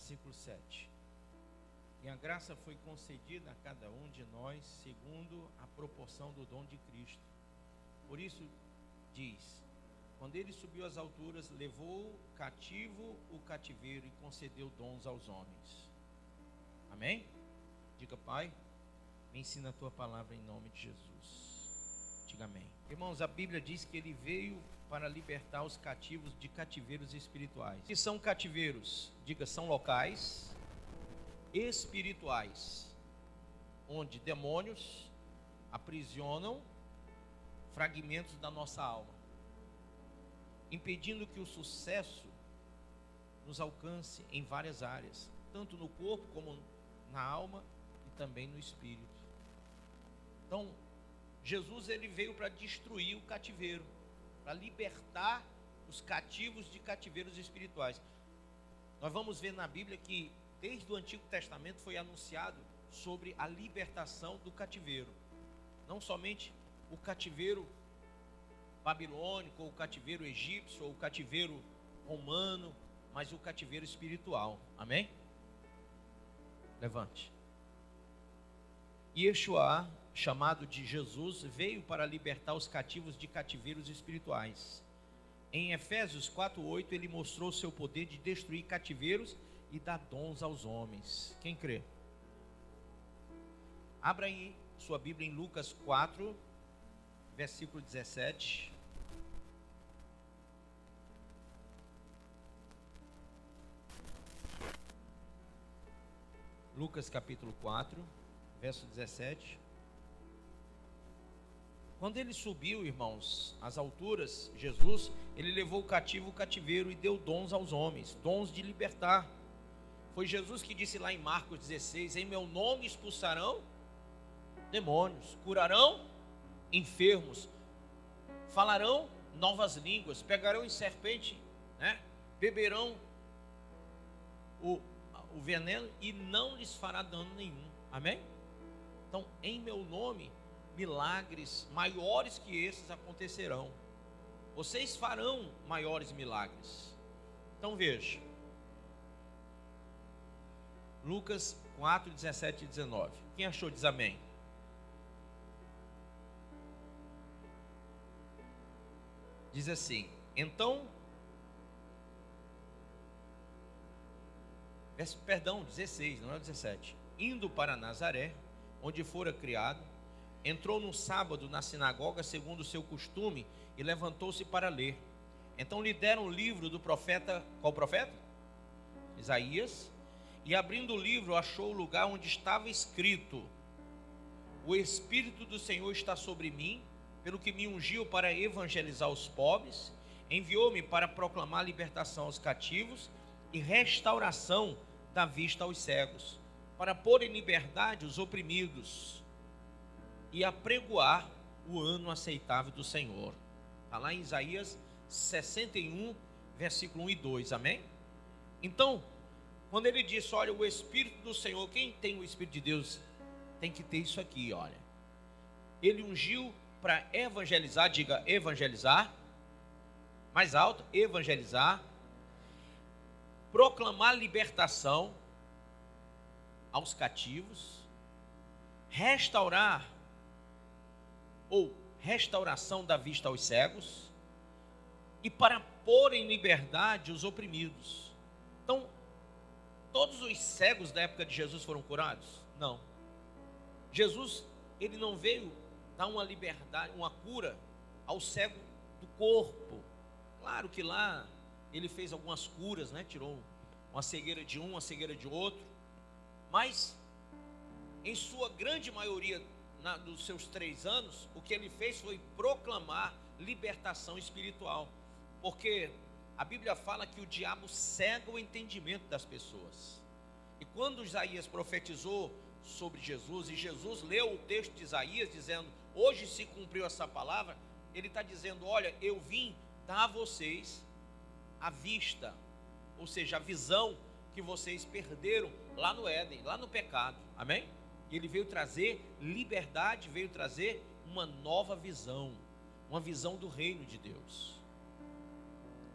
versículo 7. E a graça foi concedida a cada um de nós segundo a proporção do dom de Cristo. Por isso diz: quando ele subiu às alturas, levou cativo o cativeiro e concedeu dons aos homens. Amém? Diga: Pai, me ensina a tua palavra em nome de Jesus. Diga amém. Irmãos, a Bíblia diz que ele veio para libertar os cativos de cativeiros espirituais. Que são cativeiros? Diga: são locais espirituais, onde demônios aprisionam fragmentos da nossa alma, impedindo que o sucesso nos alcance em várias áreas, tanto no corpo como na alma e também no espírito. Então, Jesus ele veio para destruir o cativeiro, para libertar os cativos de cativeiros espirituais. Nós vamos ver na Bíblia que desde o Antigo Testamento foi anunciado sobre a libertação do cativeiro. Não somente o cativeiro babilônico, ou o cativeiro egípcio, ou o cativeiro romano, mas o cativeiro espiritual. Amém? Levante. Yeshua, chamado de Jesus, veio para libertar os cativos de cativeiros espirituais. Em Efésios 4:8, ele mostrou seu poder de destruir cativeiros e dar dons aos homens. Quem crê? Abra aí sua Bíblia em Lucas 4, versículo 17. Lucas capítulo 4, verso 17. Quando ele subiu, irmãos, às alturas, Jesus, ele levou o cativo o cativeiro e deu dons aos homens, dons de libertar. Foi Jesus que disse lá em Marcos 16: em meu nome expulsarão demônios, curarão enfermos, falarão novas línguas, pegarão em serpente, beberão o veneno e não lhes fará dano nenhum. Amém? Então, em meu nome, milagres maiores que esses acontecerão. Vocês farão maiores milagres. Então veja, Lucas 4, 17 e 19. Quem achou diz amém. Diz assim: então, 16, não é 17. Indo para Nazaré, onde fora criado, entrou no sábado na sinagoga segundo o seu costume e levantou-se para ler. Então lhe deram o livro do profeta, qual profeta? Isaías. E abrindo o livro, achou o lugar onde estava escrito: o Espírito do Senhor está sobre mim, pelo que me ungiu para evangelizar os pobres, enviou-me para proclamar libertação aos cativos e restauração da vista aos cegos, para pôr em liberdade os oprimidos e apregoar o ano aceitável do Senhor. Está lá em Isaías 61, versículo 1 e 2, amém? Então, quando ele disse, olha, o Espírito do Senhor, quem tem o Espírito de Deus tem que ter isso aqui, olha. Ele ungiu para evangelizar, diga evangelizar, mais alto, evangelizar, proclamar libertação aos cativos, restaurar ou restauração da vista aos cegos e para pôr em liberdade os oprimidos. Então, todos os cegos da época de Jesus foram curados? Não. Jesus, ele não veio dar uma liberdade, uma cura ao cego do corpo. Claro que lá ele fez algumas curas, tirou uma cegueira de um, uma cegueira de outro, mas em sua grande maioria dos seus 3 anos, o que ele fez foi proclamar libertação espiritual, porque a Bíblia fala que o diabo cega o entendimento das pessoas. E quando Isaías profetizou sobre Jesus, e Jesus leu o texto de Isaías dizendo, hoje se cumpriu essa palavra, ele está dizendo, olha, eu vim dar a vocês a vista, ou seja, a visão que vocês perderam lá no Éden, lá no pecado, amém? E ele veio trazer liberdade, veio trazer uma nova visão, uma visão do reino de Deus.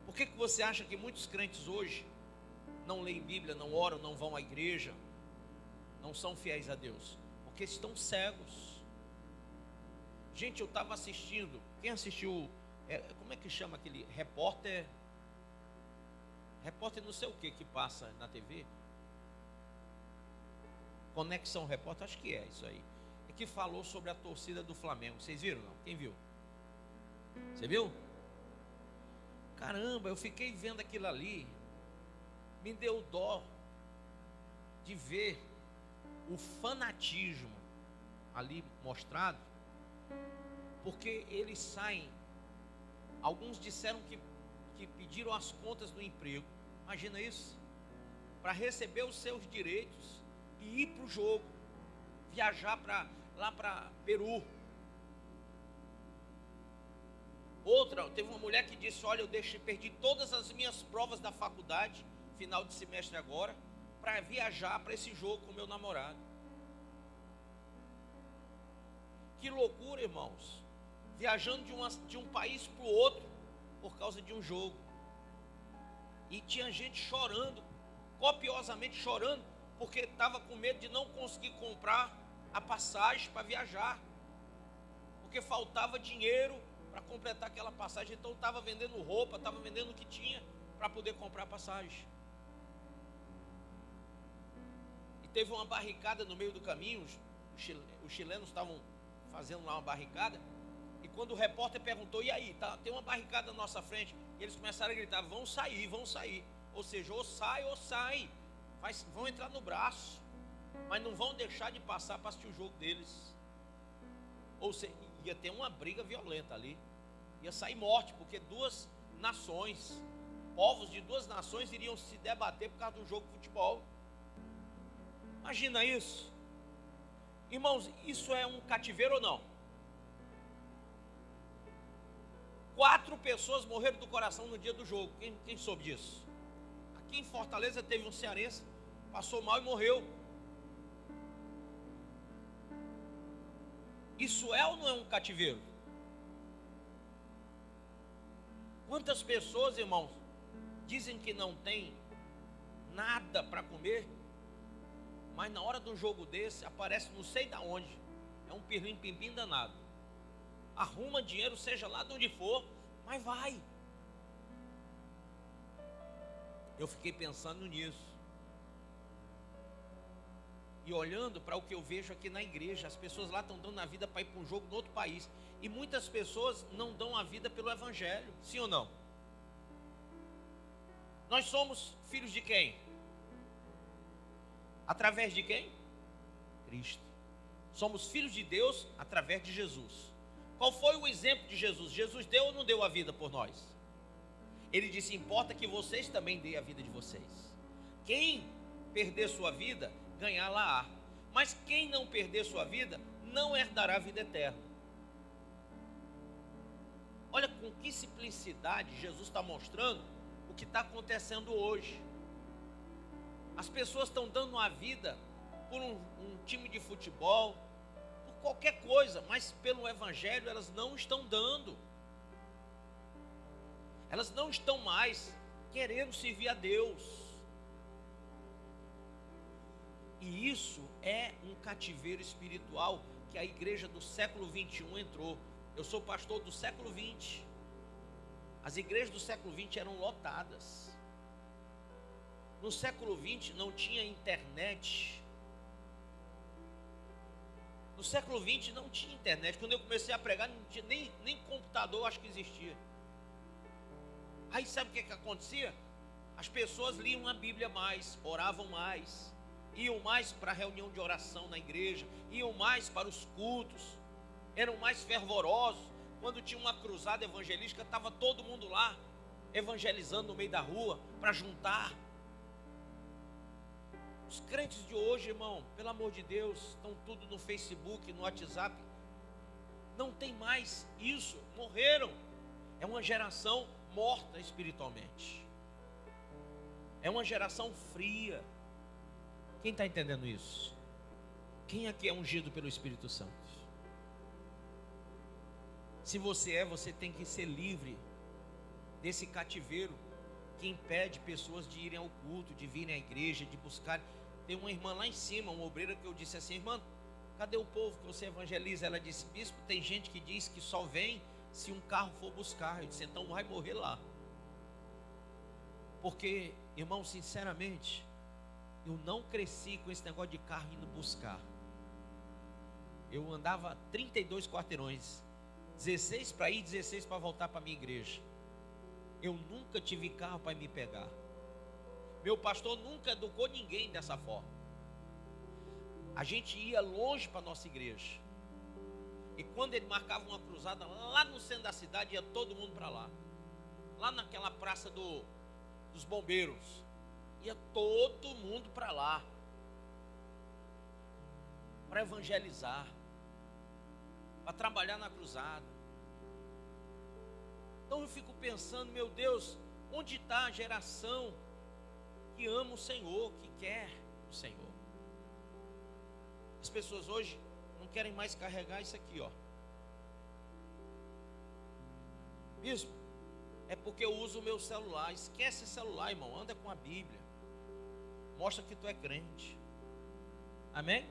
Por que você acha que muitos crentes hoje não leem Bíblia, não oram, não vão à igreja, não são fiéis a Deus, porque estão cegos. Gente, eu estava assistindo, quem assistiu, como é que chama aquele repórter não sei o que passa na TV, Conexão Repórter, acho que é isso aí, que falou sobre a torcida do Flamengo. Vocês viram não? Quem viu? Você viu? Caramba, eu fiquei vendo aquilo ali, me deu dó de ver o fanatismo ali mostrado, porque eles saem, alguns disseram que pediram as contas do emprego, imagina isso, para receber os seus direitos e ir para o jogo, viajar lá para Peru. Outra, teve uma mulher que disse: olha, perdi todas as minhas provas da faculdade, final de semestre agora, para viajar para esse jogo com meu namorado. Que loucura, irmãos, viajando de um país para o outro, por causa de um jogo. E tinha gente chorando, copiosamente chorando, porque estava com medo de não conseguir comprar a passagem para viajar, porque faltava dinheiro para completar aquela passagem. Então estava vendendo roupa, estava vendendo o que tinha para poder comprar a passagem. E teve uma barricada no meio do caminho, os chilenos estavam fazendo lá uma barricada, e quando o repórter perguntou: e aí, tem uma barricada na nossa frente, e eles começaram a gritar: vão sair, ou seja, ou sai, vão entrar no braço, mas não vão deixar de passar para assistir o jogo deles. Ou seja, ia ter uma briga violenta ali, ia sair morte, porque duas nações, povos de duas nações iriam se debater por causa de um jogo de futebol. Imagina isso, irmãos, isso é um cativeiro ou não? 4 pessoas morreram do coração no dia do jogo. Quem soube disso? Aqui em Fortaleza teve um cearense, passou mal e morreu. Isso é ou não é um cativeiro? Quantas pessoas, irmãos, dizem que não tem nada para comer, mas na hora de um jogo desse aparece não sei de onde, é um pirlim-pim-pim danado, arruma dinheiro, seja lá de onde for, mas vai. Eu fiquei pensando nisso, e olhando para o que eu vejo aqui na igreja, as pessoas lá estão dando a vida para ir para um jogo no outro país, e muitas pessoas não dão a vida pelo evangelho, sim ou não? Nós somos filhos de quem? Através de quem? Cristo. Somos filhos de Deus através de Jesus. Qual foi o exemplo de Jesus? Jesus deu ou não deu a vida por nós? Ele disse: importa que vocês também deem a vida de vocês. Quem perder sua vida, ganhá-la-á. Mas quem não perder sua vida, não herdará a vida eterna. Olha com que simplicidade Jesus está mostrando o que está acontecendo hoje. As pessoas estão dando a vida por um time de futebol, por qualquer coisa, mas pelo evangelho elas não estão dando. Elas não estão mais querendo servir a Deus. E isso é um cativeiro espiritual que a igreja do século 21 entrou. Eu sou pastor do século 20. As igrejas do século 20 eram lotadas. No século 20 não tinha internet. No século 20 não tinha internet. Quando eu comecei a pregar, não tinha nem computador, acho que existia. Aí sabe o que acontecia? As pessoas liam a Bíblia mais, oravam mais, iam mais para a reunião de oração na igreja, iam mais para os cultos, eram mais fervorosos. Quando tinha uma cruzada evangelística, estava todo mundo lá, evangelizando no meio da rua, para juntar. Os crentes de hoje, irmão, pelo amor de Deus, estão tudo no Facebook, no WhatsApp. Não tem mais isso, morreram. É uma geração morta espiritualmente. É uma geração fria. Quem está entendendo isso? Quem aqui é ungido pelo Espírito Santo? Se você tem que ser livre desse cativeiro que impede pessoas de irem ao culto, de virem à igreja, de buscar. Tem uma irmã lá em cima, uma obreira, que eu disse assim: irmã, cadê o povo que você evangeliza? Ela disse: bispo, tem gente que diz que só vem se um carro for buscar. Eu disse: então vai morrer lá. Porque, irmão, sinceramente, eu não cresci com esse negócio de carro indo buscar. Eu andava 32 quarteirões, 16 para ir, 16 para voltar para a minha igreja. Eu nunca tive carro para me pegar. Meu pastor nunca educou ninguém dessa forma. A gente ia longe para a nossa igreja. E quando ele marcava uma cruzada lá no centro da cidade, ia todo mundo para lá. Lá naquela praça dos bombeiros. Ia todo mundo para lá. Para evangelizar. Para trabalhar na cruzada. Então eu fico pensando, meu Deus, onde está a geração que ama o Senhor, que quer o Senhor? As pessoas hoje não querem mais carregar isso aqui, ó. Bispo, é porque eu uso o meu celular. Esquece celular, irmão, anda com a Bíblia. Mostra que tu é crente. Amém?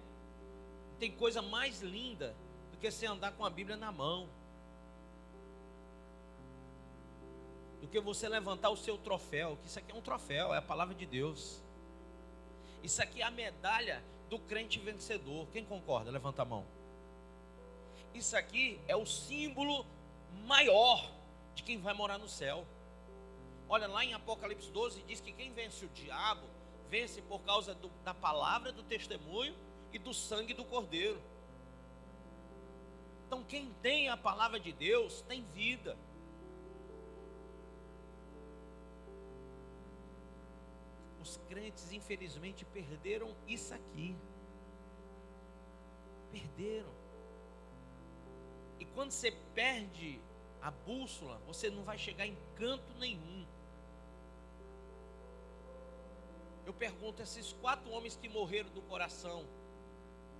Não tem coisa mais linda do que você andar com a Bíblia na mão. Do que você levantar o seu troféu, que isso aqui é um troféu, é a palavra de Deus. Isso aqui é a medalha do crente vencedor. Quem concorda? Levanta a mão. Isso aqui é o símbolo maior de quem vai morar no céu. Olha, lá em Apocalipse 12 diz que quem vence o diabo, vence por causa da palavra do testemunho e do sangue do Cordeiro. Então quem tem a palavra de Deus tem vida. Os crentes, infelizmente, perderam isso aqui. Perderam. E quando você perde a bússola, você não vai chegar em canto nenhum. Eu pergunto, esses 4 homens que morreram do coração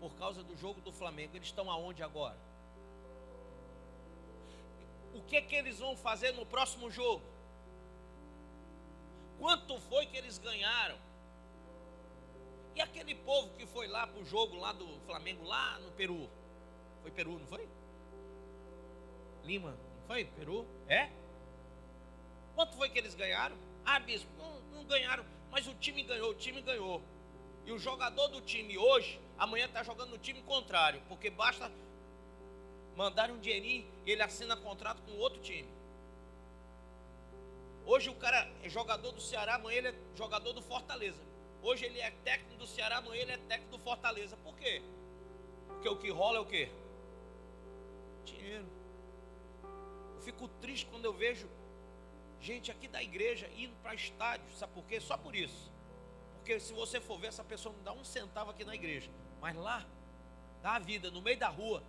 por causa do jogo do Flamengo, eles estão aonde agora? O que eles vão fazer no próximo jogo? Quanto foi que eles ganharam? E aquele povo que foi lá para o jogo lá do Flamengo, lá no Peru? Foi Peru, não foi? Lima, não foi? Peru? É? Quanto foi que eles ganharam? Ah, bispo, não ganharam, mas o time ganhou. E o jogador do time hoje, amanhã está jogando no time contrário, porque basta mandar um dinheirinho e ele assina contrato com outro time. Hoje o cara é jogador do Ceará, amanhã ele é jogador do Fortaleza. Hoje ele é técnico do Ceará, amanhã ele é técnico do Fortaleza. Por quê? Porque o que rola é o quê? Dinheiro. Eu fico triste quando eu vejo gente aqui da igreja indo para estádio. Sabe por quê? Só por isso. Porque se você for ver, essa pessoa não dá um centavo aqui na igreja. Mas lá, dá a vida, no meio da rua,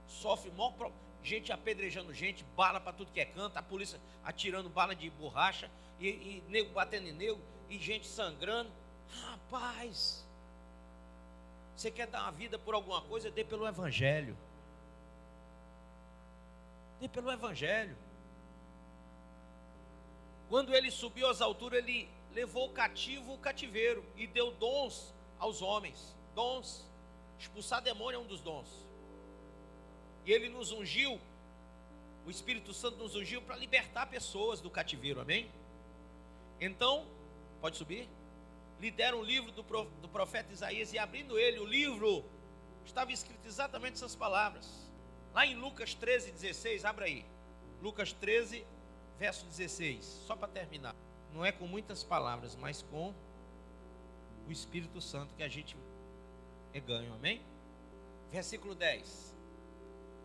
sofre maior problema. Gente apedrejando gente, bala para tudo que é canto, a polícia atirando bala de borracha, e nego batendo em nego, e gente sangrando. Rapaz, você quer dar uma vida por alguma coisa? Dê pelo Evangelho. Dê pelo Evangelho. Quando ele subiu às alturas, ele levou cativo o cativeiro e deu dons aos homens. Dons. Expulsar demônio é um dos dons. E ele nos ungiu, o Espírito Santo nos ungiu para libertar pessoas do cativeiro, amém? Então, pode subir? Lhe deram o livro do profeta Isaías, e abrindo ele, o livro, estava escrito exatamente essas palavras. Lá em Lucas 13, 16, abra aí. Lucas 13, verso 16, só para terminar. Não é com muitas palavras, mas com o Espírito Santo que a gente é ganho, amém? Versículo 10.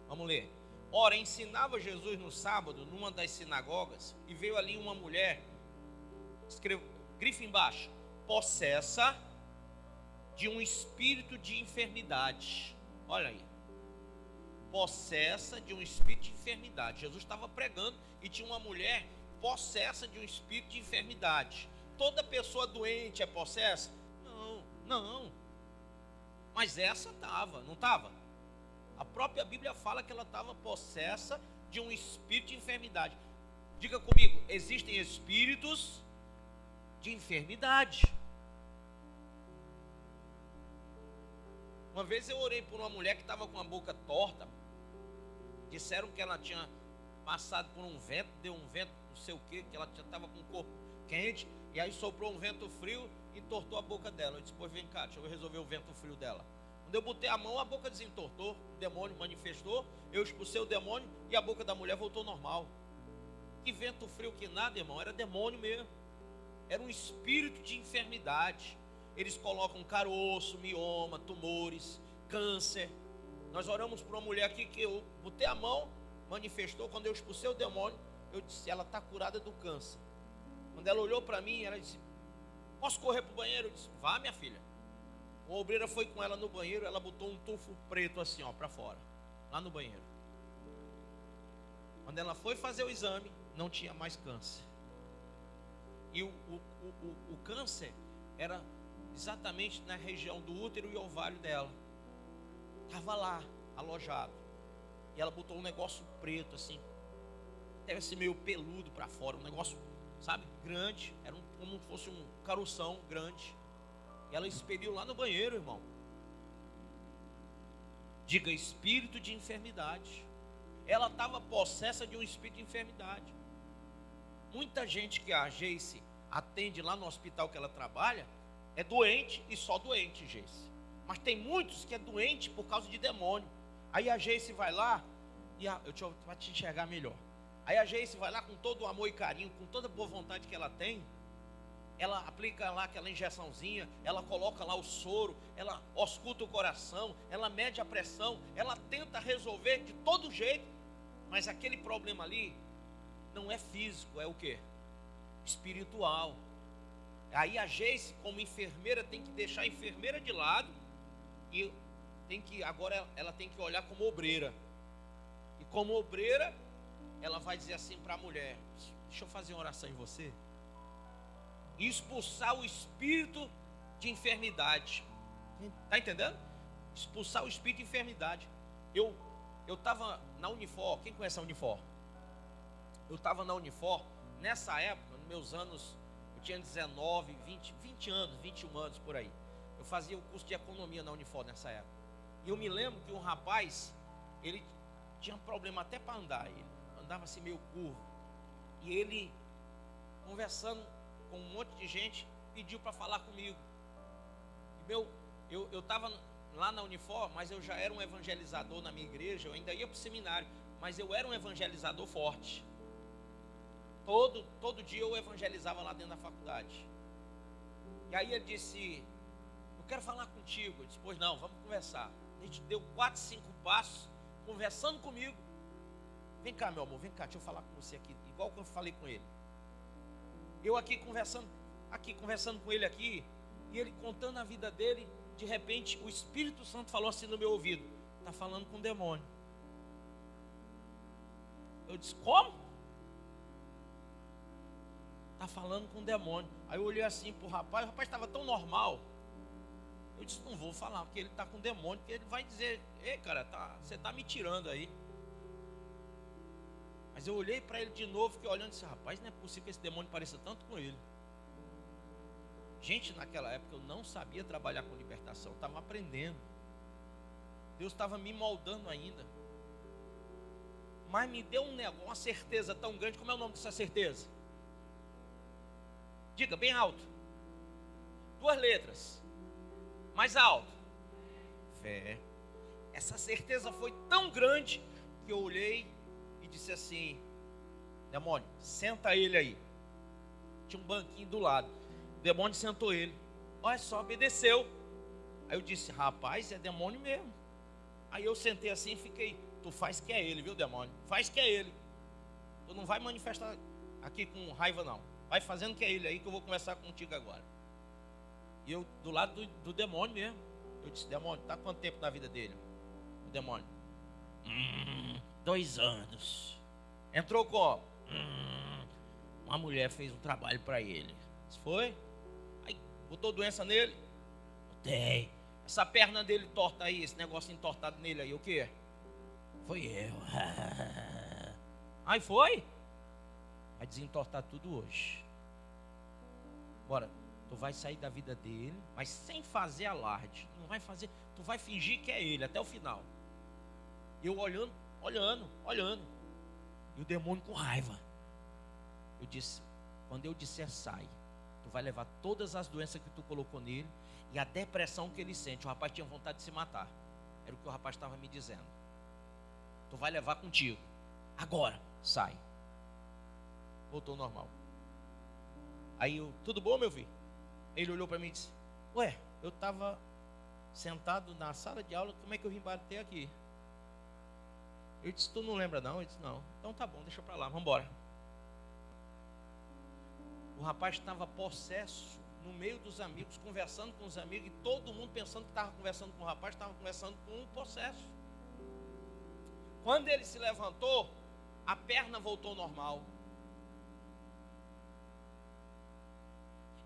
Vamos ler. Ora, ensinava Jesus no sábado, numa das sinagogas, e veio ali uma mulher, grifa embaixo, possessa de um espírito de enfermidade. Olha aí. Possessa de um espírito de enfermidade. Jesus estava pregando e tinha uma mulher possessa de um espírito de enfermidade. Toda pessoa doente é possessa? Não. Mas essa estava, não estava? A própria Bíblia fala que ela estava possessa de um espírito de enfermidade. Diga comigo, existem espíritos de enfermidade. Uma vez eu orei por uma mulher que estava com a boca torta. Disseram que ela tinha passado por um vento, deu um vento, não sei o que ela estava com o corpo quente, e aí soprou um vento frio e entortou a boca dela. Eu disse, pois vem cá, deixa eu resolver o vento frio dela. Quando eu botei a mão, a boca desentortou, o demônio manifestou, eu expulsei o demônio e a boca da mulher voltou normal. Que vento frio que nada, irmão, era demônio mesmo. Era um espírito de enfermidade. Eles colocam caroço, mioma, tumores, câncer. Nós oramos por uma mulher aqui que eu botei a mão, manifestou. Quando eu expulsei o demônio, eu disse, ela está curada do câncer. Quando ela olhou para mim, ela disse, posso correr para o banheiro? Eu disse, vá, minha filha. Uma obreira foi com ela no banheiro, ela botou um tufo preto assim, ó, para fora, lá no banheiro. Quando ela foi fazer o exame, não tinha mais câncer. E o câncer era exatamente na região do útero e ovário dela. Estava lá, alojado. E ela botou um negócio preto assim, deve ser meio peludo para fora, um negócio, sabe, grande. Era como se fosse um caroção grande. E ela expeliu lá no banheiro, irmão. Diga, espírito de enfermidade. Ela estava possessa de um espírito de enfermidade. Muita gente que a Geice atende lá no hospital que ela trabalha é doente e só doente, Geice. Mas tem muitos que é doente por causa de demônio. Aí a Geice vai lá e para te enxergar melhor. Aí a Geice vai lá com todo o amor e carinho, com toda a boa vontade que ela tem. Ela aplica lá aquela injeçãozinha, ela coloca lá o soro, ela ausculta o coração, ela mede a pressão, ela tenta resolver de todo jeito, mas aquele problema ali não é físico, é o quê? Espiritual. Aí a Geice, como enfermeira, tem que deixar a enfermeira de lado e agora ela tem que olhar como obreira. E como obreira, ela vai dizer assim para a mulher, deixa eu fazer uma oração em você. E expulsar o espírito de enfermidade. Está entendendo? Expulsar o espírito de enfermidade. Eu estava na Unifor. Quem conhece a Unifor? Eu estava na Unifor. Nessa época, nos meus anos, eu tinha 19, 20 anos, 21 anos por aí. Eu fazia o curso de economia na Unifor nessa época. E eu me lembro que um rapaz, ele tinha problema até para andar. Ele andava assim meio curvo. E ele, conversando com um monte de gente, pediu para falar comigo. Eu estava lá na Unifor, mas eu já era um evangelizador na minha igreja. Eu ainda ia para o seminário, mas eu era um evangelizador forte. Todo dia eu evangelizava lá dentro da faculdade. E aí ele disse, eu quero falar contigo. Eu disse, pois não, vamos conversar. A gente deu 4, 5 passos, conversando comigo. Vem cá, meu amor, vem cá, deixa eu falar com você aqui, igual que eu falei com ele. Eu aqui conversando com ele aqui, e ele contando a vida dele, de repente o Espírito Santo falou assim no meu ouvido, está falando com o demônio. Eu disse, como? Está falando com o demônio. Aí eu olhei assim para o rapaz estava tão normal. Eu disse, não vou falar, porque ele está com o demônio, porque ele vai dizer, ei cara, você está me tirando aí. Mas eu olhei para ele de novo, fiquei olhando e disse, rapaz, não é possível que esse demônio pareça tanto com ele. Gente, naquela época eu não sabia trabalhar com libertação, eu estava aprendendo. Deus estava me moldando ainda. Mas me deu uma certeza tão grande. Como é o nome dessa certeza? Diga, bem alto. 2 letras. Mais alto. Fé. Essa certeza foi tão grande que eu olhei e disse assim, demônio, senta ele aí. Tinha um banquinho do lado. O demônio sentou ele. Olha só, obedeceu. Aí eu disse, rapaz, é demônio mesmo. Aí eu sentei assim e fiquei, tu faz que é ele, viu, demônio? Faz que é ele. Tu não vai manifestar aqui com raiva, não. Vai fazendo que é ele aí que eu vou conversar contigo agora. E eu, do lado do demônio mesmo. Eu disse, demônio, está quanto tempo na vida dele? O demônio. 2 anos. Entrou como? Uma mulher fez um trabalho para ele. Isso foi? Aí botou doença nele? Botei. Essa perna dele torta aí, esse negócio entortado nele aí, o quê? Foi eu. Aí foi? Vai desentortar tudo hoje. Agora, tu vai sair da vida dele, mas sem fazer alarde. Não vai fazer, tu vai fingir que é ele até o final. Eu olhando. E o demônio com raiva. Eu disse, quando eu disser sai, tu vai levar todas as doenças que tu colocou nele e a depressão que ele sente. O rapaz tinha vontade de se matar. Era o que o rapaz estava me dizendo. Tu vai levar contigo. Agora, sai. Voltou ao normal. Aí eu, tudo bom, meu filho? Ele olhou para mim e disse, ué, eu estava sentado na sala de aula, como é que eu vim bater aqui? Eu disse, tu não lembra não? Ele disse, não. Então tá bom, deixa para lá, vamos embora. O rapaz estava possesso no meio dos amigos, conversando com os amigos, e todo mundo pensando que estava conversando com o rapaz, estava conversando com um possesso. Quando ele se levantou, a perna voltou ao normal.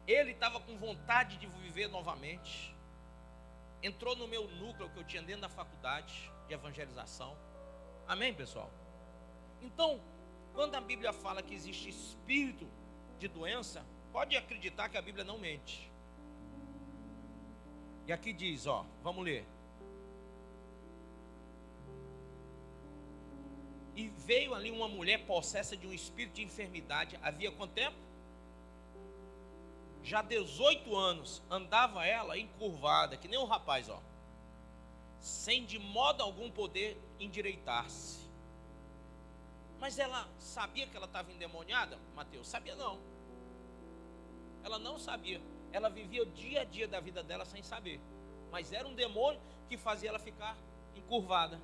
Ele estava com vontade de viver novamente. Entrou no meu núcleo que eu tinha dentro da faculdade de evangelização. Amém, pessoal? Então, quando a Bíblia fala que existe espírito de doença, pode acreditar que a Bíblia não mente. E aqui diz, ó, vamos ler. E veio ali uma mulher possessa de um espírito de enfermidade. Havia quanto tempo? Já 18 anos. Andava ela encurvada, que nem um rapaz, ó. Sem de modo algum poder endireitar-se. Mas ela sabia que ela estava endemoniada? Mateus, sabia não. Ela não sabia. Ela vivia o dia a dia da vida dela sem saber. Mas era um demônio que fazia ela ficar encurvada.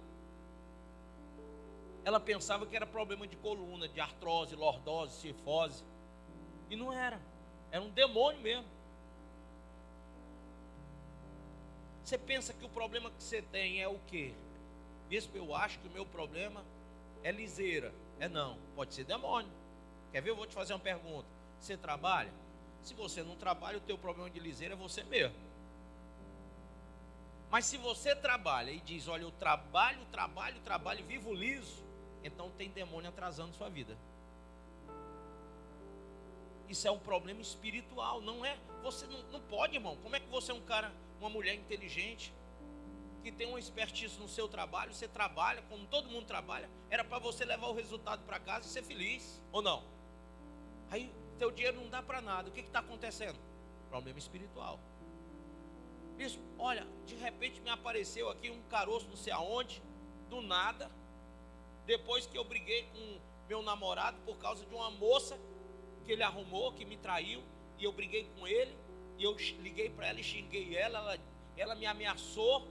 Ela pensava que era problema de coluna, de artrose, lordose, cifose. E não era. Era um demônio mesmo. Você pensa que o problema que você tem é o quê? Bispo, eu acho que o meu problema é liseira. É não, pode ser demônio. Quer ver? Eu vou te fazer uma pergunta. Você trabalha? Se você não trabalha, o teu problema de liseira é você mesmo. Mas se você trabalha e diz, olha, eu trabalho e vivo liso, então tem demônio atrasando sua vida. Isso é um problema espiritual, não é? Você não pode, irmão. Como é que você é um cara, uma mulher inteligente, que tem uma expertise no seu trabalho, você trabalha, como todo mundo trabalha, era para você levar o resultado para casa e ser feliz, ou não? Aí, teu dinheiro não dá para nada, o que está acontecendo? Problema espiritual. Bispo, olha, de repente me apareceu aqui um caroço não sei aonde, do nada, depois que eu briguei com meu namorado por causa de uma moça que ele arrumou, que me traiu, e eu briguei com ele, e eu liguei para ela e xinguei ela me ameaçou.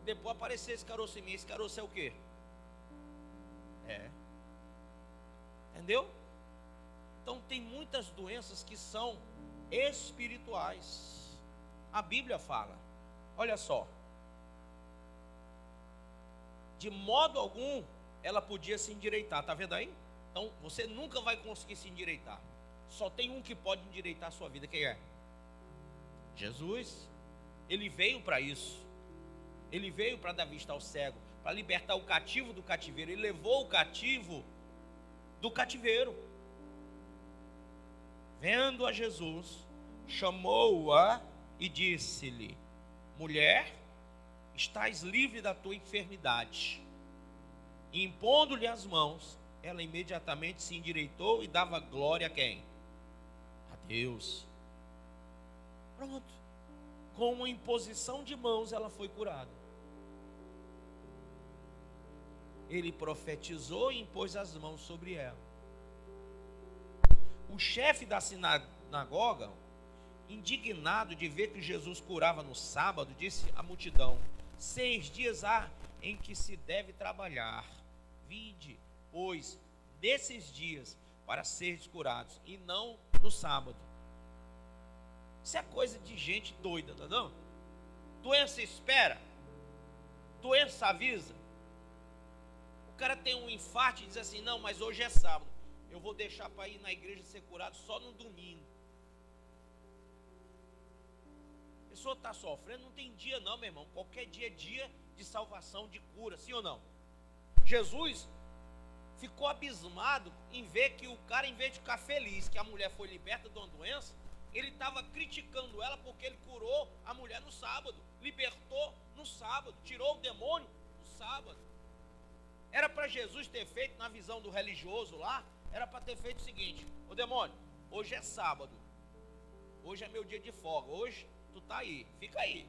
Depois apareceu esse caroço em mim. Esse caroço é o quê? Entendeu? Então tem muitas doenças que são espirituais. A Bíblia fala, olha só, de modo algum ela podia se endireitar, tá vendo aí? Então você nunca vai conseguir se endireitar. Só tem um que pode endireitar a sua vida, quem é? Jesus. Ele veio para isso. Ele veio para dar vista ao cego, para libertar o cativo do cativeiro. Ele levou o cativo do cativeiro. Vendo a Jesus, chamou-a e disse-lhe, mulher, estás livre da tua enfermidade. E impondo-lhe as mãos, ela imediatamente se endireitou e dava glória a quem? A Deus. Pronto. Com uma imposição de mãos ela foi curada. Ele profetizou e impôs as mãos sobre ela. O chefe da sinagoga, indignado de ver que Jesus curava no sábado, disse à multidão, 6 dias há em que se deve trabalhar. Vinde, pois, desses dias para seres curados, e não no sábado. Isso é coisa de gente doida, não é não? Doença espera, doença avisa. O cara tem um infarto e diz assim, não, mas hoje é sábado, eu vou deixar para ir na igreja ser curado só no domingo. A pessoa está sofrendo, não tem dia não, meu irmão. Qualquer dia é dia de salvação, de cura, sim ou não? Jesus ficou abismado em ver que o cara, em vez de ficar feliz que a mulher foi liberta de uma doença, ele estava criticando ela porque ele curou a mulher no sábado, libertou no sábado, tirou o demônio no sábado. Era para Jesus ter feito, na visão do religioso lá, era para ter feito o seguinte: ô demônio, hoje é sábado, hoje é meu dia de folga, hoje tu tá aí, fica aí.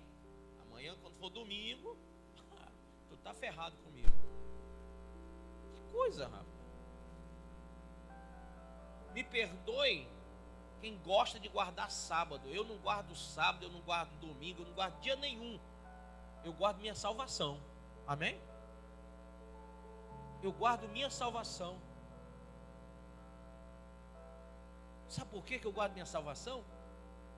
Amanhã, quando for domingo, tu tá ferrado comigo. Que coisa, rapaz. Me perdoe quem gosta de guardar sábado. Eu não guardo sábado, eu não guardo domingo, eu não guardo dia nenhum. Eu guardo minha salvação. Amém? Eu guardo minha salvação. Sabe por que eu guardo minha salvação?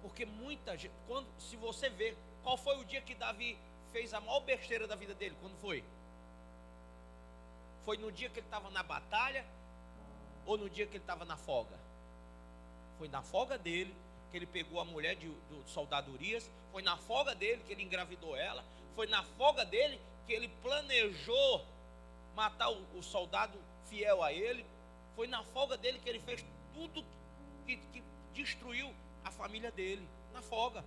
Porque muita gente, se você ver, qual foi o dia que Davi fez a maior besteira da vida dele? Quando foi? Foi no dia que ele estava na batalha ou no dia que ele estava na folga? Foi na folga dele que ele pegou a mulher do soldado Urias. Foi na folga dele que ele engravidou ela. Foi na folga dele que ele planejou matar o soldado fiel a ele. Foi na folga dele que ele fez tudo que destruiu a família dele. Na folga.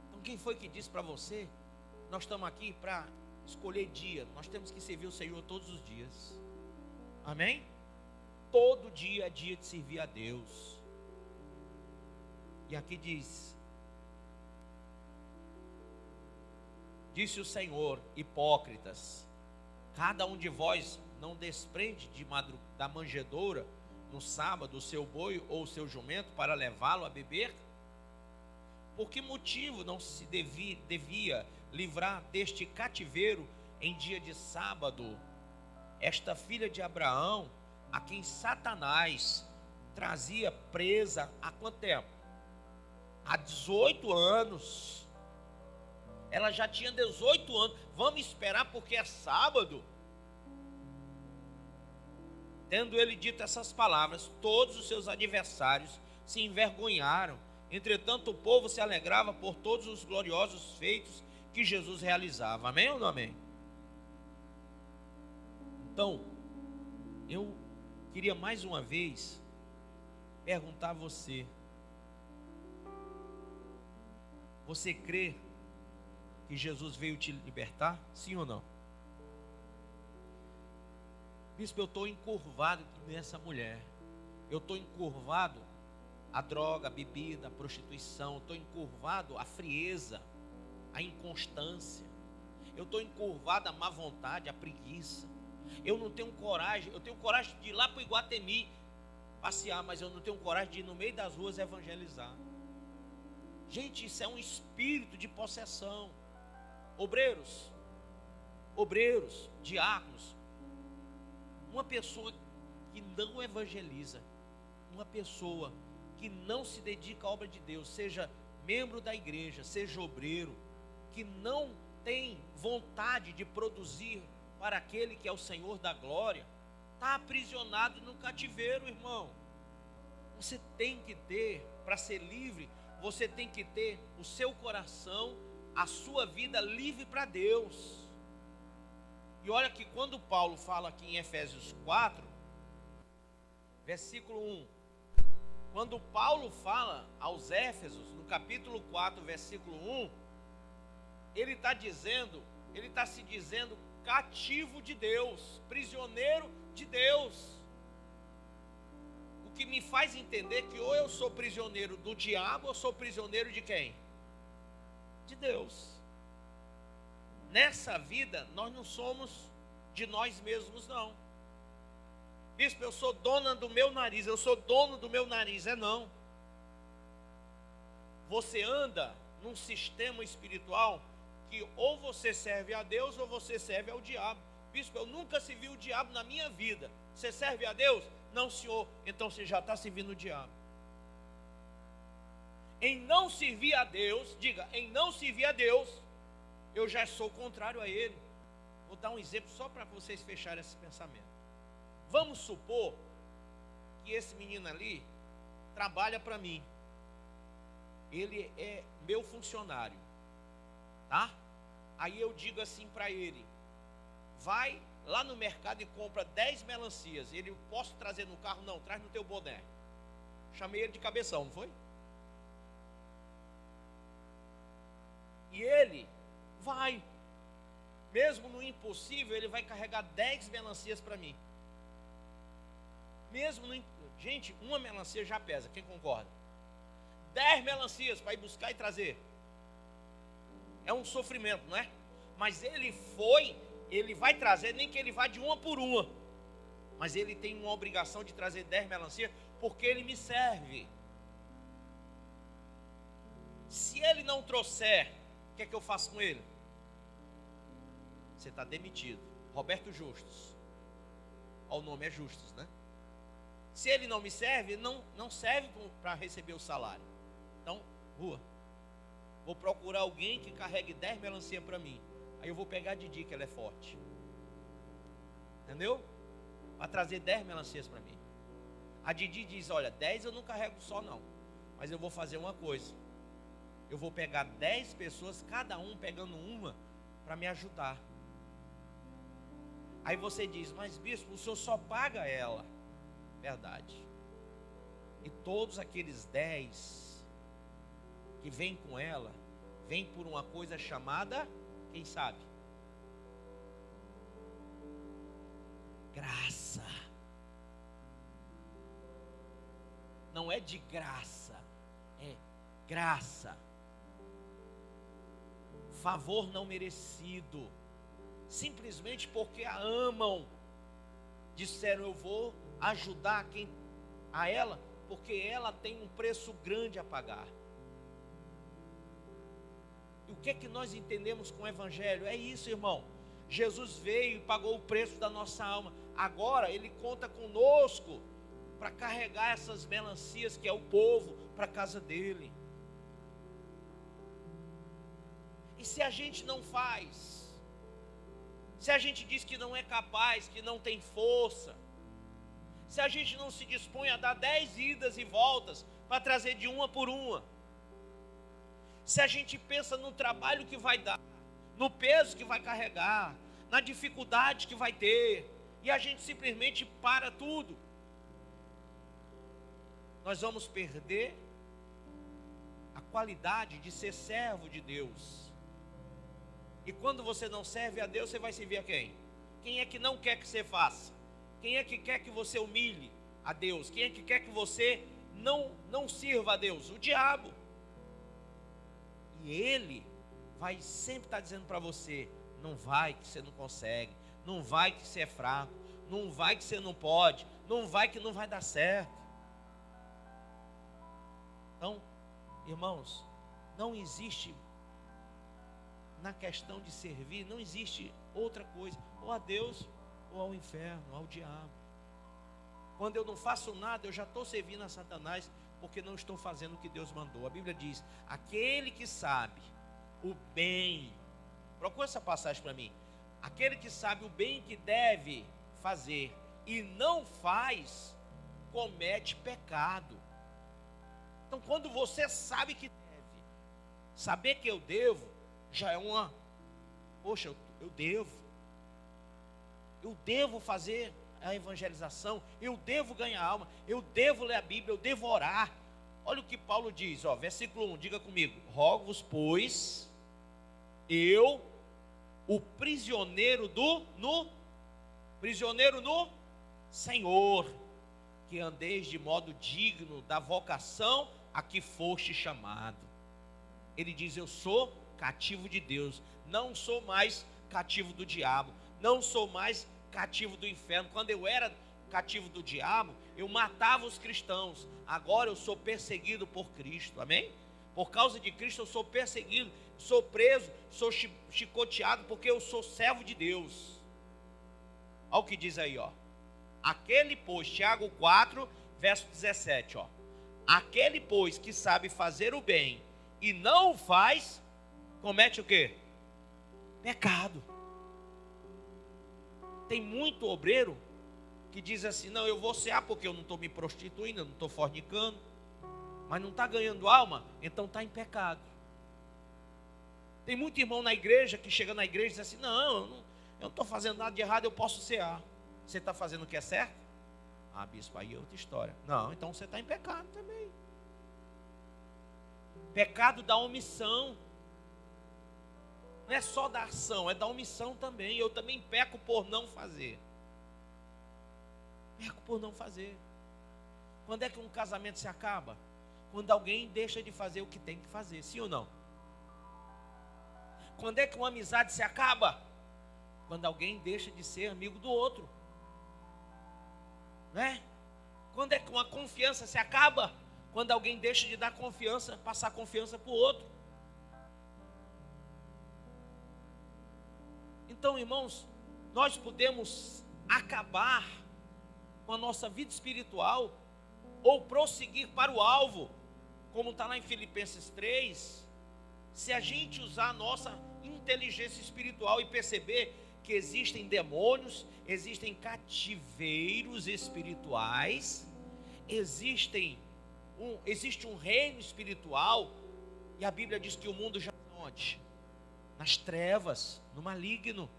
Então quem foi que disse para você? Nós estamos aqui para escolher dia. Nós temos que servir o Senhor todos os dias. Amém? Todo dia é dia de servir a Deus. E aqui diz: disse o Senhor, hipócritas, cada um de vós não desprende da manjedoura no sábado o seu boi ou o seu jumento para levá-lo a beber? Por que motivo não se devia livrar deste cativeiro em dia de sábado esta filha de Abraão, a quem Satanás trazia presa há quanto tempo? Há 18 anos. Ela já tinha 18 anos. Vamos esperar porque é sábado. Tendo ele dito essas palavras, todos os seus adversários se envergonharam. Entretanto, o povo se alegrava por todos os gloriosos feitos que Jesus realizava. Amém ou não amém? Então, eu queria mais uma vez perguntar a você: você crê que Jesus veio te libertar? Sim ou não? Bispo, eu estou encurvado nessa mulher. Eu estou encurvado à droga, à bebida, à prostituição. Eu estou encurvado à frieza, à inconstância. Eu estou encurvado à má vontade, à preguiça. Eu não tenho coragem. Eu tenho coragem de ir lá para o Iguatemi passear, mas eu não tenho coragem de ir no meio das ruas evangelizar. Gente, isso é um espírito de possessão. Obreiros, diáconos, uma pessoa que não evangeliza, uma pessoa que não se dedica à obra de Deus, seja membro da igreja, seja obreiro, que não tem vontade de produzir para aquele que é o Senhor da glória, está aprisionado no cativeiro, irmão. Você tem que ter, para ser livre, você tem que ter o seu coração, a sua vida livre para Deus. E olha que quando Paulo fala aqui em Efésios 4, versículo 1, quando Paulo fala aos Éfesos, no capítulo 4, versículo 1, ele está se dizendo cativo de Deus, prisioneiro de Deus. O que me faz entender que ou eu sou prisioneiro do diabo, ou sou prisioneiro de quem? De Deus. Nessa vida, nós não somos de nós mesmos, não. Bispo, eu sou dona do meu nariz, eu sou dono do meu nariz. É não. Você anda num sistema espiritual que ou você serve a Deus ou você serve ao diabo. Bispo, eu nunca servi o diabo na minha vida. Você serve a Deus? Não, senhor. Então você já está servindo o diabo. Em não servir a Deus, diga, em não servir a Deus, eu já sou contrário a Ele. Vou dar um exemplo só para vocês fecharem esse pensamento. Vamos supor que esse menino ali trabalha para mim. Ele é meu funcionário, tá? Aí eu digo assim para ele: vai lá no mercado e compra 10 melancias. Ele, posso trazer no carro? Não, traz no teu boné. Chamei ele de cabeção, não foi? E ele vai, mesmo no impossível, ele vai carregar 10 melancias para mim. Mesmo no... Gente, uma melancia já pesa, quem concorda? 10 melancias para ir buscar e trazer. É um sofrimento, não é? Mas ele vai trazer, nem que ele vá de uma por uma. Mas ele tem uma obrigação de trazer 10 melancias, porque ele me serve. Se ele não trouxer, o que é que eu faço com ele? Você está demitido. Roberto Justus. O nome é Justus, né? Se ele não me serve, não serve para receber o salário. Então, rua. Vou procurar alguém que carregue 10 melancias para mim. Aí eu vou pegar a Didi, que ela é forte. Entendeu? Vai trazer 10 melancias para mim. A Didi diz, olha, 10 eu não carrego só não. Mas eu vou fazer uma coisa. Eu vou pegar 10 pessoas, cada um pegando uma, para me ajudar. Aí você diz, mas bispo, o senhor só paga ela. Verdade. E todos aqueles 10 que vêm com ela, vêm por uma coisa chamada, quem sabe? Graça. Não é de graça, é graça. Favor não merecido. Simplesmente porque a amam. Disseram, eu vou ajudar a ela, porque ela tem um preço grande a pagar. E o que é que nós entendemos com o Evangelho? É isso, irmão. Jesus veio e pagou o preço da nossa alma. Agora Ele conta conosco para carregar essas melancias, que é o povo, para a casa dele. E se a gente não faz, se a gente diz que não é capaz, que não tem força, se a gente não se dispõe a dar 10 idas e voltas para trazer de uma por uma, se a gente pensa no trabalho que vai dar, no peso que vai carregar, na dificuldade que vai ter, e a gente simplesmente para tudo, nós vamos perder a qualidade de ser servo de Deus. E quando você não serve a Deus, você vai servir a quem? Quem é que não quer que você faça? Quem é que quer que você humilhe a Deus? Quem é que quer que você não sirva a Deus? O diabo. E ele vai sempre estar dizendo para você, não vai que você não consegue, não vai que você é fraco, não vai que você não pode, não vai que não vai dar certo. Então, irmãos, não existe, na questão de servir, não existe outra coisa, ou a Deus, ou ao inferno, ao diabo. Quando eu não faço nada, eu já estou servindo a Satanás, porque não estou fazendo o que Deus mandou. A Bíblia diz, aquele que sabe o bem, procura essa passagem para mim, aquele que sabe o bem que deve fazer, e não faz, comete pecado. Então quando você sabe que deve, saber que eu devo, já é uma, poxa, eu devo fazer a evangelização, eu devo ganhar alma, eu devo ler a Bíblia, eu devo orar. Olha o que Paulo diz, versículo 1, diga comigo, rogo-vos, pois, eu, o prisioneiro no Senhor, que andeis de modo digno da vocação a que foste chamado. Ele diz, eu sou cativo de Deus, não sou mais cativo do diabo, não sou mais cativo do inferno. Quando eu era cativo do diabo, eu matava os cristãos. Agora eu sou perseguido por Cristo, amém? Por causa de Cristo eu sou perseguido, sou preso, sou chicoteado, porque eu sou servo de Deus. Olha o que diz aí, aquele pois, Tiago 4, verso 17, aquele pois que sabe fazer o bem e não o faz, comete o quê? Pecado. Tem muito obreiro que diz assim, não, eu vou cear porque eu não estou me prostituindo, eu não estou fornicando, mas não está ganhando alma, então está em pecado. Tem muito irmão na igreja que chega na igreja e diz assim, não, Eu não estou fazendo nada de errado, eu posso cear. Você está fazendo o que é certo? Ah, bispo, aí é outra história. Não, então você está em pecado também. Pecado da omissão. Não é só da ação, é da omissão também. Eu também peco por não fazer. Peco por não fazer. Quando é que um casamento se acaba? Quando alguém deixa de fazer o que tem que fazer, sim ou não? Quando é que uma amizade se acaba? Quando alguém deixa de ser amigo do outro. Né? Quando é que uma confiança se acaba? Quando alguém deixa de dar confiança, passar confiança para o outro. Então, irmãos, nós podemos acabar com a nossa vida espiritual ou prosseguir para o alvo, como está lá em Filipenses 3, se a gente usar a nossa inteligência espiritual e perceber que existem demônios, existem cativeiros espirituais, existe um reino espiritual, e a Bíblia diz que o mundo já está onde? Nas trevas, no maligno.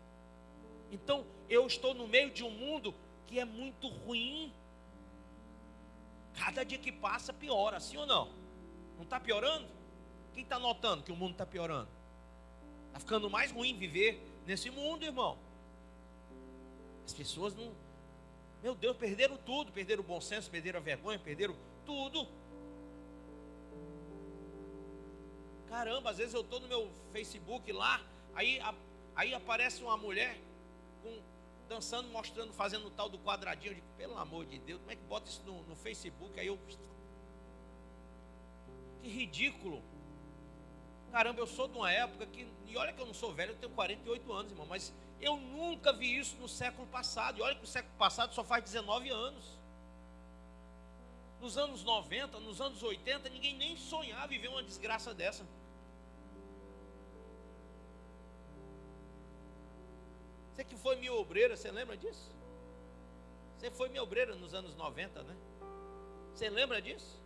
Então eu estou no meio de um mundo que é muito ruim. Cada dia que passa piora, sim ou não? Não está piorando? Quem está notando que o mundo está piorando? Está ficando mais ruim viver nesse mundo, irmão. As pessoas não... Meu Deus, perderam tudo. Perderam o bom senso, perderam a vergonha, perderam tudo. Caramba, às vezes eu estou no meu Facebook lá, aí aparece uma mulher dançando, mostrando, fazendo o tal do quadradinho. Eu digo, pelo amor de Deus, como é que bota isso no Facebook? Aí eu... Que ridículo. Caramba, eu sou de uma época que... E olha que eu não sou velho, eu tenho 48 anos, irmão. Mas eu nunca vi isso no século passado. E olha que o século passado só faz 19 anos. Nos anos 90, nos anos 80, ninguém nem sonhava viver uma desgraça dessa. Você que foi minha obreira, você lembra disso? Você foi minha obreira nos anos 90, né? Você lembra disso?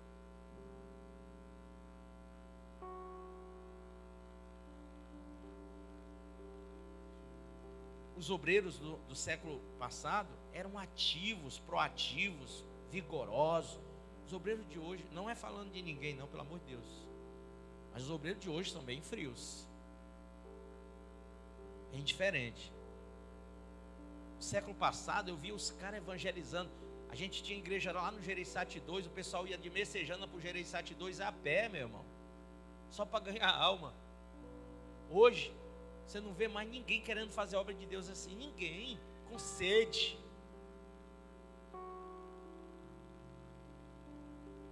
Os obreiros do século passado eram ativos, proativos, vigorosos. Os obreiros de hoje, não é falando de ninguém não, pelo amor de Deus, mas os obreiros de hoje são bem frios. É indiferente. No século passado eu vi os caras evangelizando. A gente tinha igreja lá no Gereissati 2, o pessoal ia de Messejana para o Gereissati 2 a pé, meu irmão, só para ganhar alma. Hoje você não vê mais ninguém querendo fazer a obra de Deus assim. Ninguém, com sede.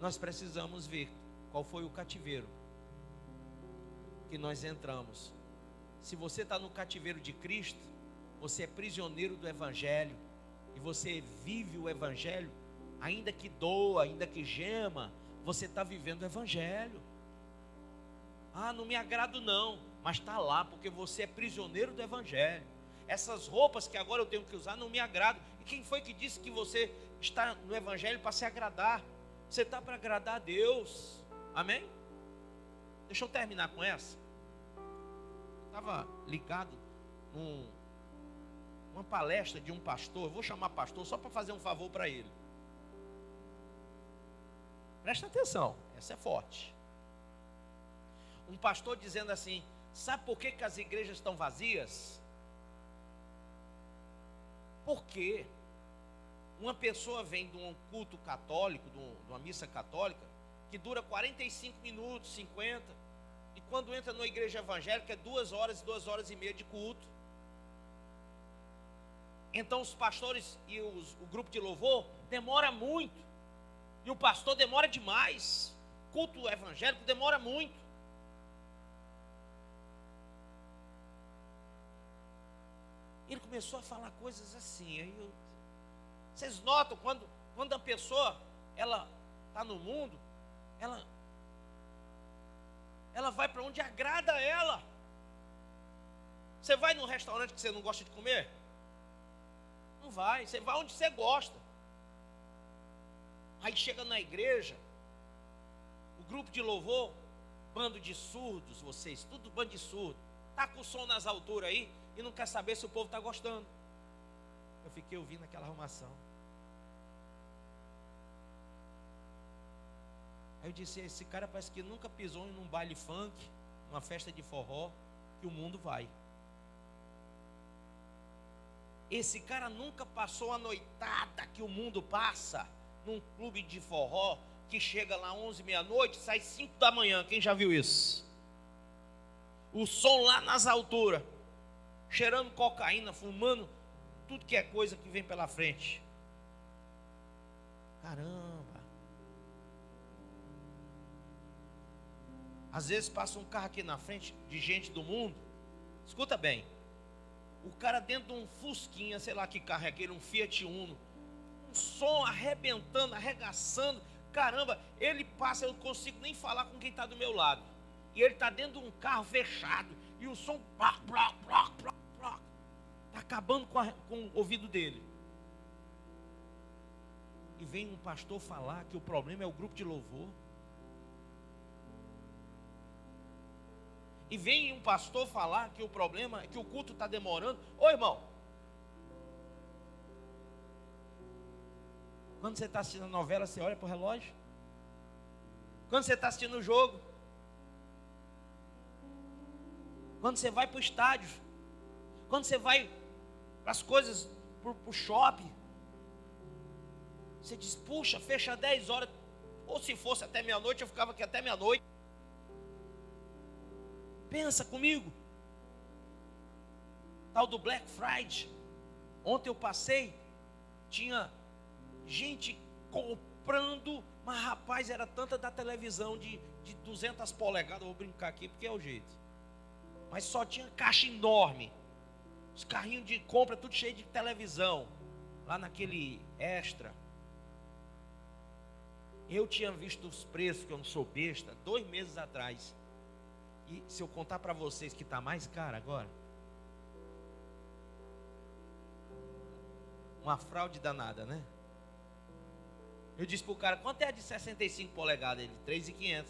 Nós precisamos ver qual foi o cativeiro que nós entramos. Se você está no cativeiro de Cristo, você é prisioneiro do Evangelho, e você vive o Evangelho, ainda que doa, ainda que gema, você está vivendo o Evangelho. Ah, não me agrado não, mas está lá, porque você é prisioneiro do Evangelho. Essas roupas que agora eu tenho que usar não me agradam. E quem foi que disse que você está no Evangelho para se agradar? Você está para agradar a Deus. Amém? Deixa eu terminar com essa. Estava ligado numa palestra de um pastor. Eu vou chamar pastor só para fazer um favor para ele. Presta atenção, essa é forte. Um pastor dizendo assim: sabe por que as igrejas estão vazias? Porque uma pessoa vem de um culto católico, de uma missa católica, que dura 45 minutos, 50, e quando entra numa igreja evangélica é 2 horas, 2 horas e meia de culto. Então os pastores e o grupo de louvor demora muito, e o pastor demora demais. Culto evangélico demora muito. Ele começou a falar coisas assim. Vocês notam quando a pessoa ela está no mundo, ela vai para onde agrada a ela. Você vai num restaurante que você não gosta de comer? Não vai, você vai onde você gosta. Aí chega na igreja, o grupo de louvor, bando de surdos, vocês, tudo bando de surdo. Tá com o som nas alturas aí e não quer saber se o povo está gostando. Eu fiquei ouvindo aquela arrumação. Aí eu disse, esse cara parece que nunca pisou em um baile funk, uma festa de forró, que o mundo vai. Esse cara nunca passou a noitada que o mundo passa, num clube de forró, que chega lá 11, meia-noite, sai 5 da manhã. Quem já viu isso? O som lá nas alturas, cheirando cocaína, fumando, tudo que é coisa que vem pela frente. Caramba. Às vezes passa um carro aqui na frente de gente do mundo. Escuta bem. O cara dentro de um Fusquinha, sei lá que carro é aquele, um Fiat Uno. Um som arrebentando, arregaçando. Caramba, ele passa, eu não consigo nem falar com quem está do meu lado. E ele está dentro de um carro fechado. E o som está acabando com o ouvido dele. E vem um pastor falar que o problema é o grupo de louvor. E vem um pastor falar que o problema é que o culto está demorando. Ô irmão, quando você está assistindo a novela, você olha para o relógio? Quando você está assistindo o jogo? Quando você vai para o estádio? Quando você vai para as coisas, para o shopping? Você diz, puxa, fecha 10 horas. Ou se fosse até meia-noite, eu ficava aqui até meia-noite. Pensa comigo. Tal do Black Friday. Ontem eu passei, tinha gente comprando, mas rapaz, era tanta da televisão de 200 polegadas, vou brincar aqui porque é o jeito. Mas só tinha caixa enorme. Os carrinhos de compra tudo cheio de televisão. Lá naquele Extra. Eu tinha visto os preços, que eu não sou besta, 2 meses atrás. E se eu contar para vocês que está mais caro agora, uma fraude danada, né? Eu disse para o cara, quanto é a de 65 polegadas? Ele, 3.500,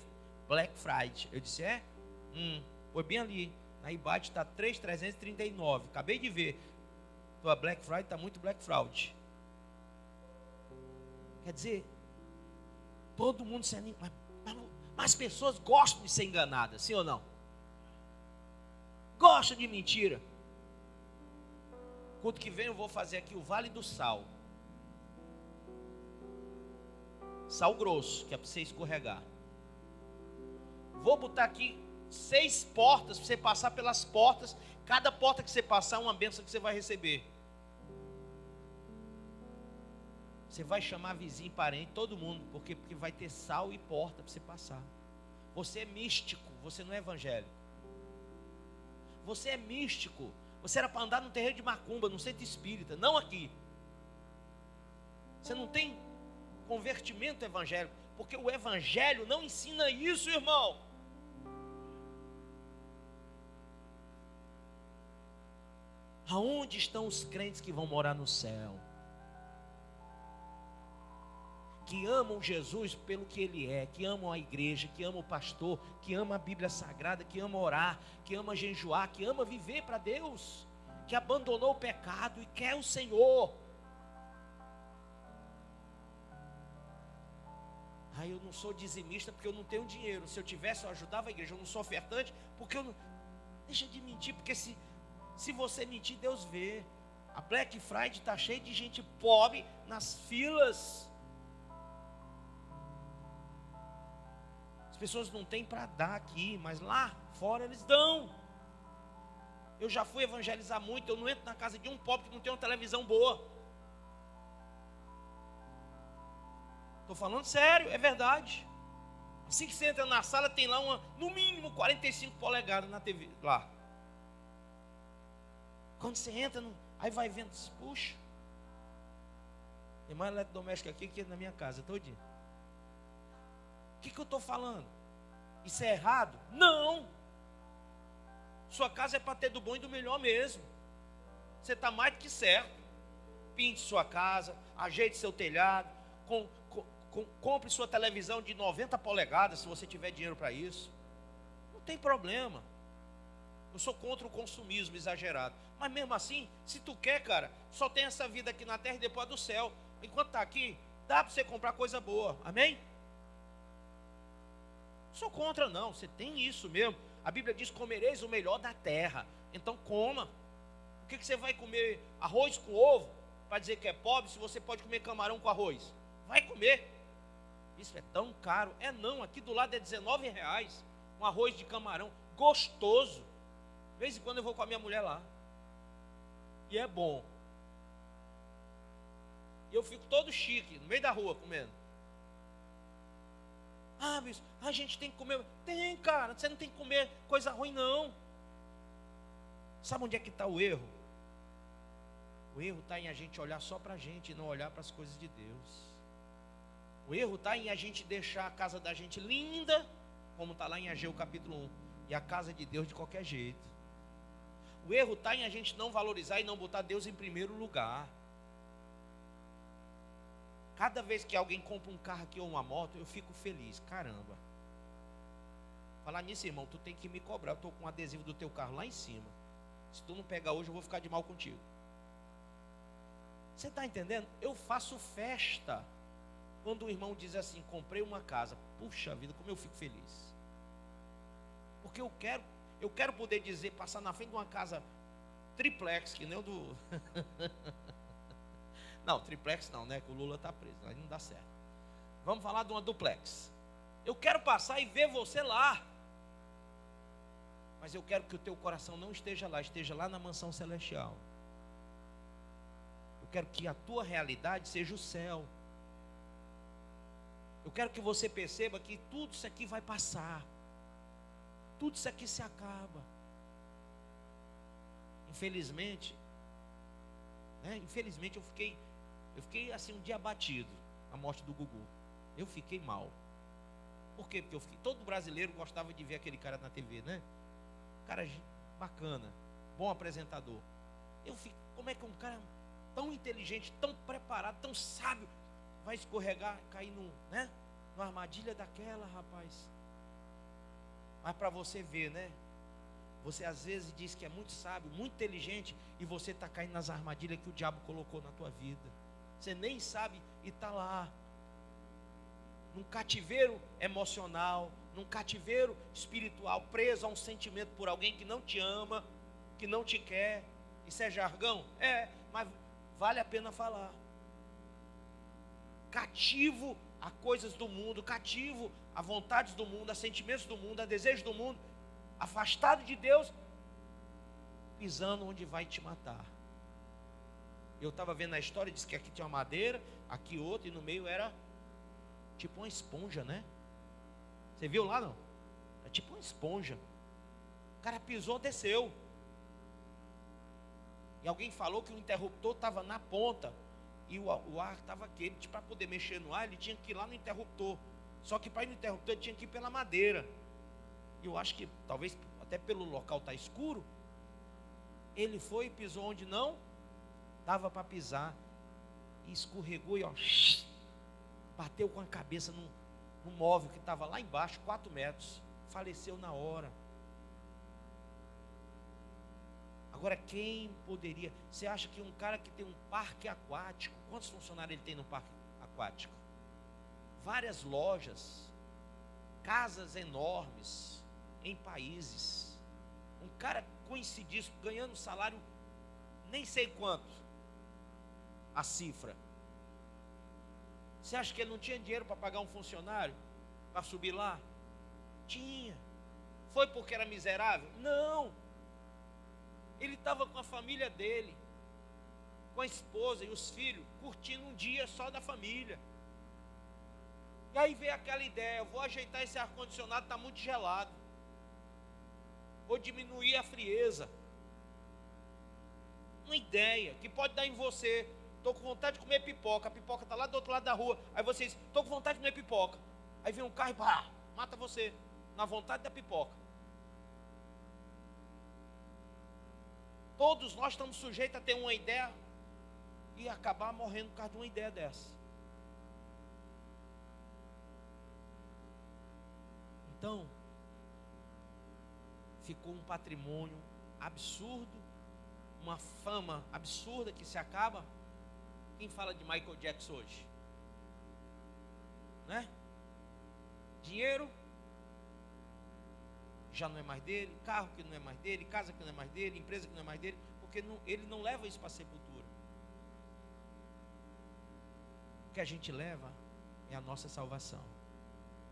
Black Friday. Eu disse, foi bem ali. Na eBay está 3.339, acabei de ver. Tua Black Friday está muito Black Fraud. Quer dizer, todo mundo se anima, mas as pessoas gostam de ser enganadas, sim ou não? Gostam de mentira. Culto que vem eu vou fazer aqui o Vale do Sal. Sal grosso, que é para você escorregar. Vou botar aqui 6 portas para você passar pelas portas. Cada porta que você passar é uma bênção que você vai receber. Você vai chamar vizinho, parente, todo mundo, porque vai ter sal e porta para você passar. Você é místico, você não é evangélico. Você é místico. Você era para andar no terreiro de macumba, no centro espírita, não aqui. Você não tem convertimento evangélico, porque o evangelho não ensina isso, irmão. Aonde estão os crentes que vão morar no céu? Que amam Jesus pelo que Ele é, que amam a igreja, que amam o pastor, que amam a Bíblia Sagrada, que amam orar, que amam jejuar, que amam viver para Deus, que abandonou o pecado e quer o Senhor. Eu não sou dizimista porque eu não tenho dinheiro. Se eu tivesse, eu ajudava a igreja. Eu não sou ofertante porque eu não... Deixa de mentir, porque se você mentir, Deus vê. A Black Friday está cheia de gente pobre nas filas. As pessoas não têm para dar aqui, mas lá fora eles dão. Eu já fui evangelizar muito, eu não entro na casa de um pobre que não tem uma televisão boa. Estou falando sério, é verdade. Assim que você entra na sala, tem lá no mínimo 45 polegadas na TV, lá. Quando você entra, aí vai vendo, puxa. Tem mais eletrodoméstico aqui que na minha casa, todinho. O que eu estou falando? Isso é errado? Não. Sua casa é para ter do bom e do melhor mesmo. Você está mais do que certo. Pinte sua casa, ajeite seu telhado, compre sua televisão de 90 polegadas, se você tiver dinheiro para isso. Não tem problema. Eu sou contra o consumismo exagerado. Mas mesmo assim, se tu quer, cara, só tem essa vida aqui na terra e depois do céu. Enquanto está aqui, dá para você comprar coisa boa. Amém? Não sou contra não, você tem isso mesmo. A Bíblia diz: comereis o melhor da terra. Então coma. O que você vai comer? Arroz com ovo? Para dizer que é pobre, se você pode comer camarão com arroz? Vai comer. Isso é tão caro. É não, aqui do lado é R$19. Um arroz de camarão gostoso. De vez em quando eu vou com a minha mulher lá. E é bom. E eu fico todo chique, no meio da rua comendo. Ah, bicho, a gente tem que comer. Tem, cara, você não tem que comer coisa ruim, não. Sabe onde é que está o erro? O erro está em a gente olhar só para a gente e não olhar para as coisas de Deus. O erro está em a gente deixar a casa da gente linda, como está lá em Ageu capítulo 1, e a casa de Deus de qualquer jeito. O erro está em a gente não valorizar e não botar Deus em primeiro lugar. Cada vez que alguém compra um carro aqui ou uma moto, eu fico feliz. Caramba. Falar nisso, irmão, tu tem que me cobrar. Eu estou com um adesivo do teu carro lá em cima. Se tu não pegar hoje, eu vou ficar de mal contigo. Você está entendendo? Eu faço festa quando o irmão diz assim: comprei uma casa. Puxa vida, como eu fico feliz. Porque eu quero poder dizer, passar na frente de uma casa triplex, que nem o do... Não, triplex não, né? Que o Lula está preso, aí não dá certo. Vamos falar de uma duplex. Eu quero passar e ver você lá. Mas eu quero que o teu coração não esteja lá na mansão celestial. Eu quero que a tua realidade seja o céu. Eu quero que você perceba que tudo isso aqui vai passar. Tudo isso aqui se acaba. Infelizmente, eu fiquei assim um dia abatido, a morte do Gugu. Eu fiquei mal. Por quê? Porque todo brasileiro gostava de ver aquele cara na TV, né? Cara bacana, bom apresentador. Como é que um cara tão inteligente, tão preparado, tão sábio, vai escorregar, cair numa armadilha daquela, rapaz? Mas para você ver, né? Você às vezes diz que é muito sábio, muito inteligente, e você está caindo nas armadilhas que o diabo colocou na tua vida. Você nem sabe e está lá. Num cativeiro emocional, num cativeiro espiritual, preso a um sentimento por alguém que não te ama, que não te quer. Isso é jargão? É, mas vale a pena falar. Cativo a coisas do mundo, cativo a vontades do mundo, a sentimentos do mundo, a desejos do mundo, afastado de Deus, pisando onde vai te matar. Eu estava vendo a história, disse que aqui tinha uma madeira, aqui outra, e no meio era tipo uma esponja, né? Você viu lá, não? É tipo uma esponja. O cara pisou, desceu. E alguém falou que o interruptor estava na ponta e o ar estava quente. Para poder mexer no ar, ele tinha que ir lá no interruptor. Só que para ir no interruptor, ele tinha que ir pela madeira. E eu acho que talvez até pelo local estar escuro, ele foi e pisou onde não dava para pisar, e escorregou e bateu com a cabeça num móvel que estava lá embaixo, 4 metros, faleceu na hora. Agora, quem poderia? Você acha que um cara que tem um parque aquático, quantos funcionários ele tem no parque aquático? Várias lojas, casas enormes em países, um cara coincidisse ganhando salário nem sei quanto a cifra. Você acha que ele não tinha dinheiro para pagar um funcionário para subir lá? Tinha. Foi porque era miserável? Não. Ele estava com a família dele, com a esposa e os filhos, curtindo um dia só da família. E aí veio aquela ideia: eu vou ajeitar esse ar-condicionado, está muito gelado, vou diminuir a frieza. Uma ideia que pode dar em você: estou com vontade de comer pipoca, a pipoca está lá do outro lado da rua, aí você diz: estou com vontade de comer pipoca, aí vem um carro e mata você, na vontade da pipoca. Todos nós estamos sujeitos a ter uma ideia e acabar morrendo por causa de uma ideia dessa. Então, ficou um patrimônio absurdo, uma fama absurda que se acaba. Quem fala de Michael Jackson hoje? Né? Dinheiro já não é mais dele, carro que não é mais dele, casa que não é mais dele, empresa que não é mais dele, porque ele não leva isso para a sepultura. O que a gente leva é a nossa salvação.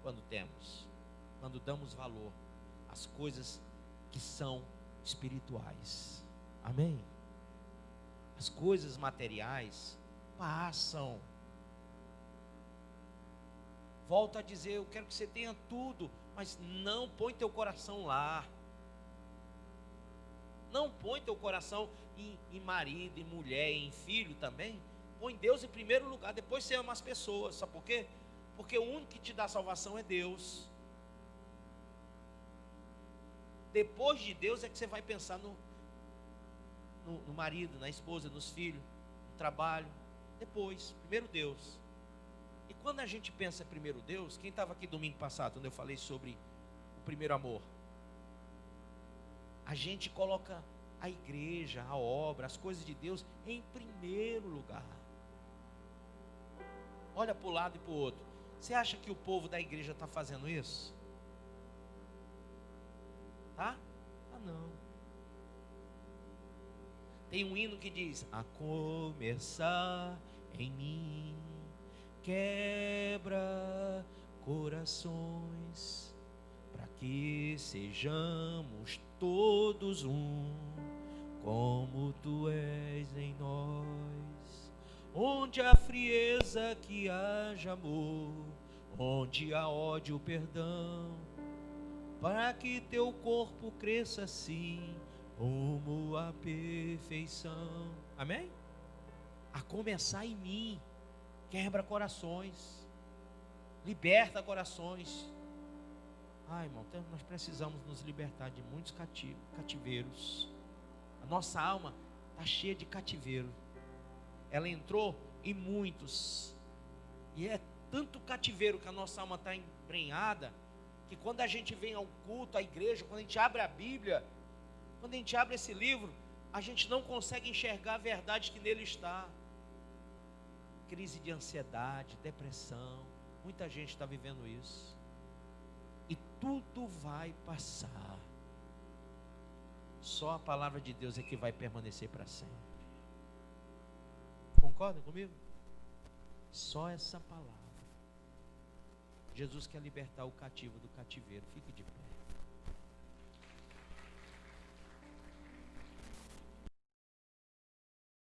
Quando damos valor às coisas que são espirituais. Amém? As coisas materiais passam. Volto a dizer, eu quero que você tenha tudo, mas não põe teu coração lá. Não põe teu coração em marido, em mulher, em filho também. Põe Deus em primeiro lugar, depois você ama as pessoas. Sabe por quê? Porque o único que te dá salvação é Deus. Depois de Deus é que você vai pensar no marido, na esposa, nos filhos, no trabalho. Depois, primeiro Deus. E quando a gente pensa primeiro Deus, quem estava aqui domingo passado, quando eu falei sobre o primeiro amor? A gente coloca a igreja, a obra, as coisas de Deus em primeiro lugar. Olha para o lado e para o outro. Você acha que o povo da igreja está fazendo isso? Tá? Ah, não. Tem um hino que diz: a começar em mim, quebra corações, para que sejamos todos um, como tu és em nós. Onde há frieza que haja amor, onde há ódio, perdão, para que teu corpo cresça assim, rumo à perfeição. Amém? A começar em mim. Quebra corações, liberta corações. Ai, irmão, nós precisamos nos libertar de muitos cativeiros. A nossa alma está cheia de cativeiro. Ela entrou em muitos. E é tanto cativeiro que a nossa alma está embrenhada, que quando a gente vem ao culto, à igreja, quando a gente abre a Bíblia, quando a gente abre esse livro, a gente não consegue enxergar a verdade que nele está. Crise de ansiedade, depressão, muita gente está vivendo isso. E tudo vai passar. Só a palavra de Deus é que vai permanecer para sempre. Concordam comigo? Só essa palavra. Jesus quer libertar o cativo do cativeiro. Fique de pé.